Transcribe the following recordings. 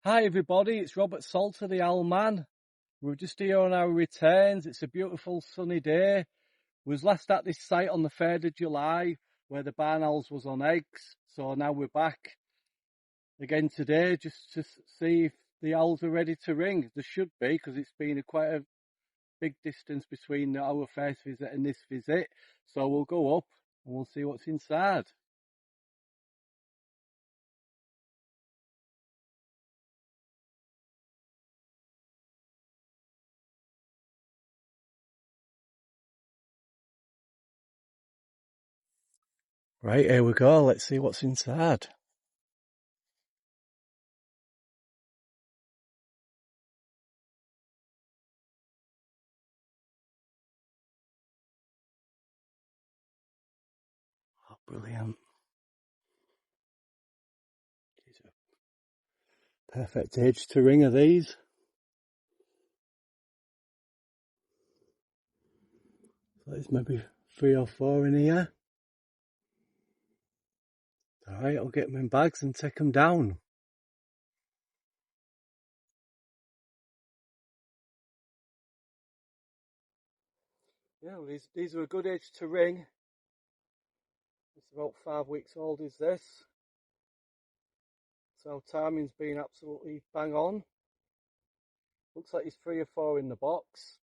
Hi everybody, it's Robert Salter, the Owl Man. We're just here on our returns. It's a beautiful sunny day. We was last at this site on the 3rd of July where the barn owls was on eggs. So now we're back again today just to see if the owls are ready to ring. There should be, because it's been quite a big distance between our first visit and this visit. So we'll go up and we'll see what's inside. Right, here we go. Let's see what's inside. Oh, brilliant. These are perfect age to ring, are these? So there's maybe 3 or 4 in here. Alright, I'll get them in bags and take them down. Yeah, well, these are a good age to ring. It's about 5 weeks old is this. So timing's been absolutely bang on. Looks like there's 3 or 4 in the box.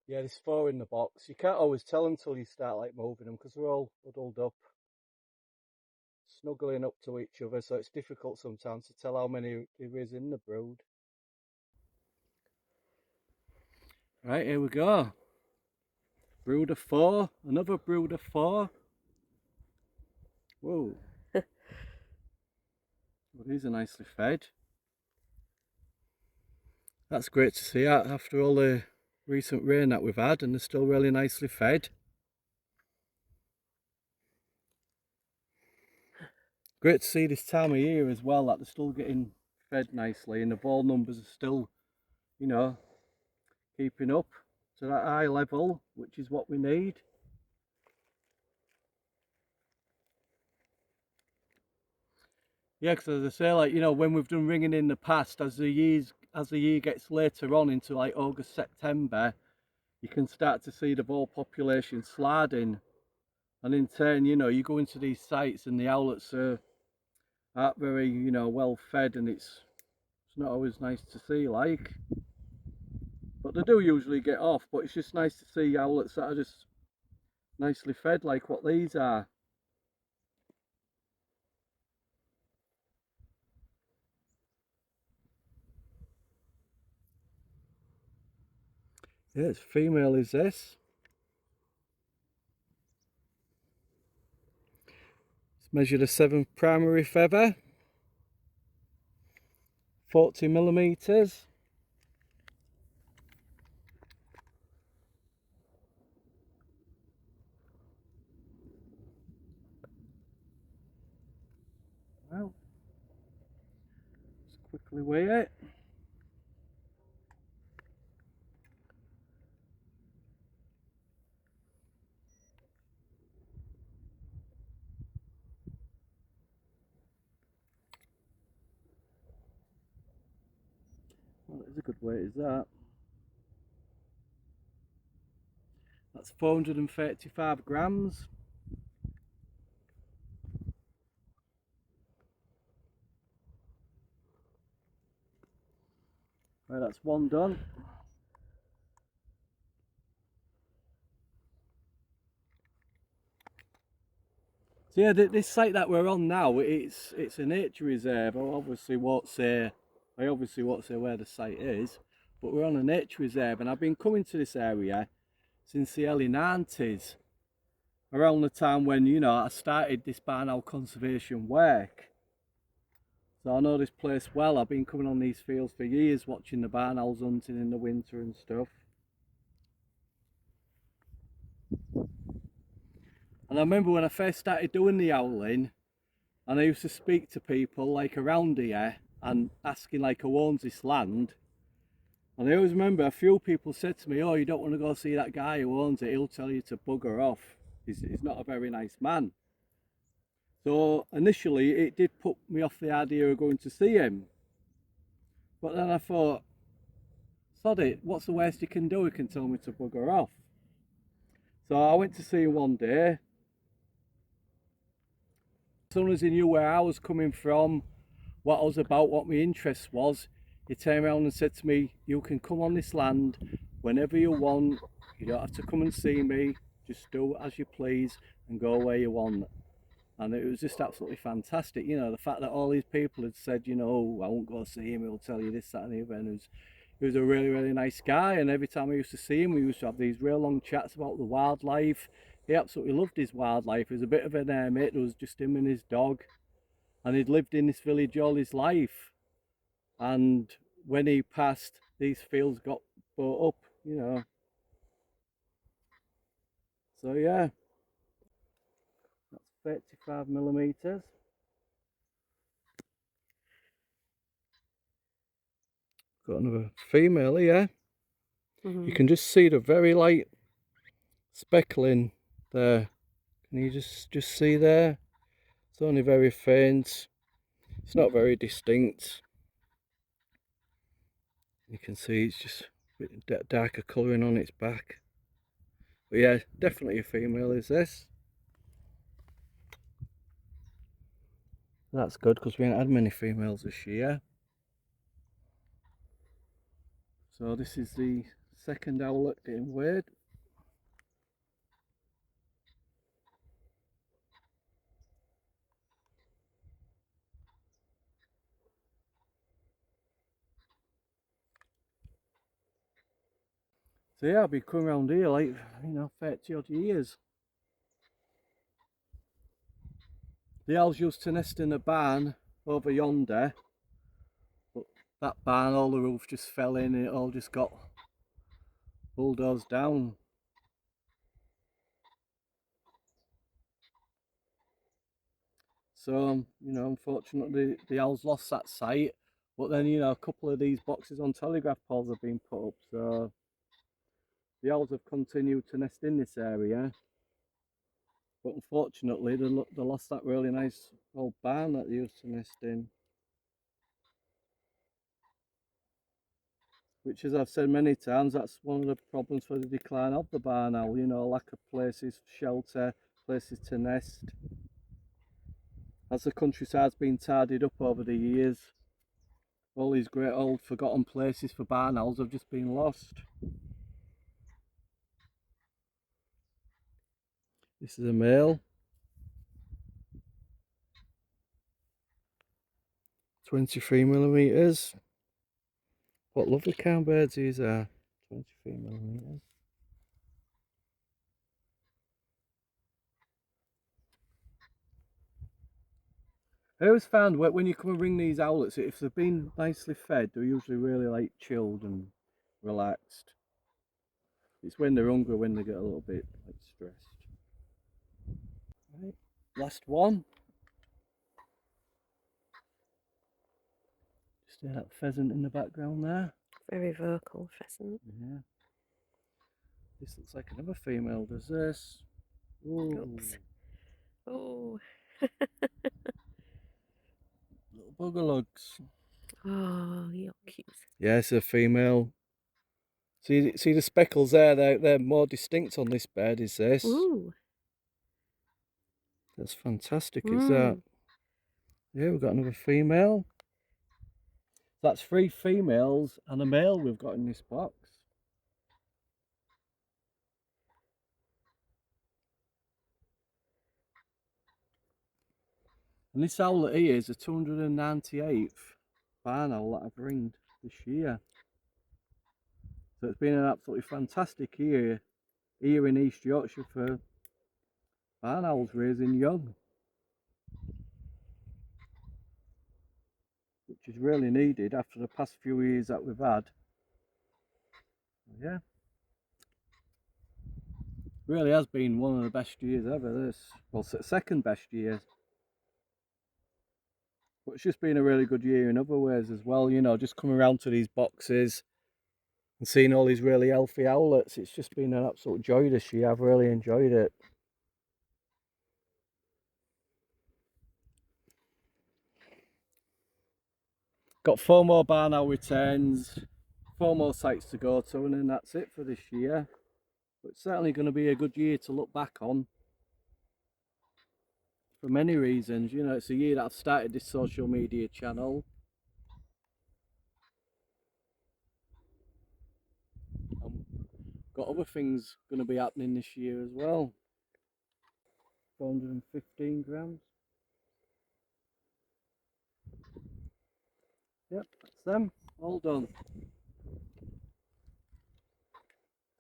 Yeah, there's 4 in the box. You can't always tell until you start like moving them because they're all huddled up, snuggling up to each other, so it's difficult sometimes to tell how many there is in the brood. Right, here we go. Brood of 4, another brood of 4. Whoa. Well, these are nicely fed. That's great to see after all the recent rain that we've had, and they're still really nicely fed. Great to see this time of year as well that they're still getting fed nicely and the ball numbers are still, you know, keeping up to that high level, which is what we need. Yeah, because as I say, like, you know, when we've done ringing in the past, as the year gets later on into like August, September, you can start to see the ball population sliding, and in turn, you know, you go into these sites and the owlets aren't very, you know, well fed, and it's not always nice to see, like. But they do usually get off, but it's just nice to see owlets that are just nicely fed like what these are. Yeah, it's female is this. It's measured a 7th primary feather, 40 millimeters. Well, just quickly weigh it. Well, it's a good weight, is that? That's 435 grams. Right, that's one done. So yeah, this site that we're on now, it's a nature reserve. I obviously won't say where the site is, but we're on a nature reserve, and I've been coming to this area since the early 90s, around the time when, you know, I started this barn owl conservation work. So I know this place well. I've been coming on these fields for years, watching the barn owls hunting in the winter and stuff. And I remember when I first started doing the owling, and I used to speak to people like around here and asking like who owns this land, And I always remember a few people said to me, oh, you don't want to go see that guy who owns it, he'll tell you to bugger off. He's not a very nice man. So initially it did put me off the idea of going to see him. But then I thought, sod it, what's the worst he can do? He can tell me to bugger off. So I went to see him one day. As soon as he knew where I was coming from, what I was about, what my interest was, he turned around and said to me, you can come on this land whenever you want. You don't have to come and see me. Just do as you please and go where you want. And it was just absolutely fantastic, you know, the fact that all these people had said, you know, oh, I won't go see him, he'll tell you this, that and the other. And he was a really, really nice guy, and every time I used to see him, we used to have these real long chats about the wildlife. He absolutely loved his wildlife. He was a bit of an hermit. It was just him and his dog, and he'd lived in this village all his life. And when he passed, these fields got bought up, you know. So yeah, that's 35mm. Got another female here. You can just see the very light speckling there. Can you just see there? It's only very faint. It's not very distinct. You can see it's just a bit darker colouring on its back. But yeah, definitely a female is this. That's good because we haven't had many females this year. So this is the second owlet getting weighed. So yeah, I've been coming around here like, you know, 30 odd years. The owls used to nest in a barn over yonder, but that barn, all the roof just fell in and it all just got bulldozed down. So, you know, unfortunately the owls lost that site, but then, you know, a couple of these boxes on telegraph poles have been put up, so the owls have continued to nest in this area. But unfortunately they lost that really nice old barn that they used to nest in. Which, as I've said many times, that's one of the problems for the decline of the barn owl, you know, lack of places for shelter, places to nest. As the countryside's been tidied up over the years, all these great old forgotten places for barn owls have just been lost. This is a male. 23mm. What lovely crown birds these are. 23mm. I always found when you come and ring these owlets, if they've been nicely fed, they're usually really like chilled and relaxed. It's when they're hungry when they get a little bit like stressed. Right, last one. Just that pheasant in the background there. Very vocal pheasant. Yeah. This looks like another female, does this? Ooh. Oops. Oh. Little buggerlugs. Oh, you're cute. Yeah, it's a female. See the speckles there, they're more distinct on this bed, is this? Ooh. That's fantastic, is that? Yeah, we've got another female. That's 3 females and a male we've got in this box. And this owlet here is the 298th barn owl that I've ringed this year. So it's been an absolutely fantastic year here in East Yorkshire for barn owls raising young, which is really needed after the past few years that we've had. Yeah, really has been one of the best years ever, this. Well, second best year. But it's just been a really good year in other ways as well, you know, just coming around to these boxes, and seeing all these really healthy owlets. It's just been an absolute joy this year. I've really enjoyed it. Got 4 more barn owl returns, 4 more sites to go to, and then that's it for this year. But it's certainly going to be a good year to look back on for many reasons. You know, it's a year that I've started this social media channel. Got other things going to be happening this year as well. 415 grams. Yep, that's them, all done.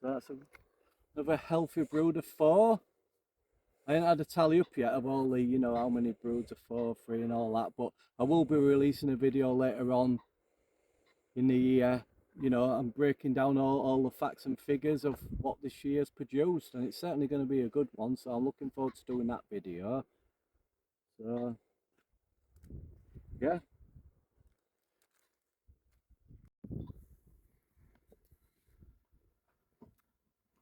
So that's another healthy brood of 4. I ain't had a tally up yet of all the, you know, how many broods of 4, 3 and all that, but I will be releasing a video later on in the year. You know, I'm breaking down all the facts and figures of what this year's produced, and it's certainly going to be a good one, so I'm looking forward to doing that video. So, yeah.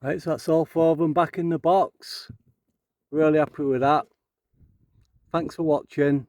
Right, so that's all 4 of them back in the box. Really happy with that. Thanks for watching.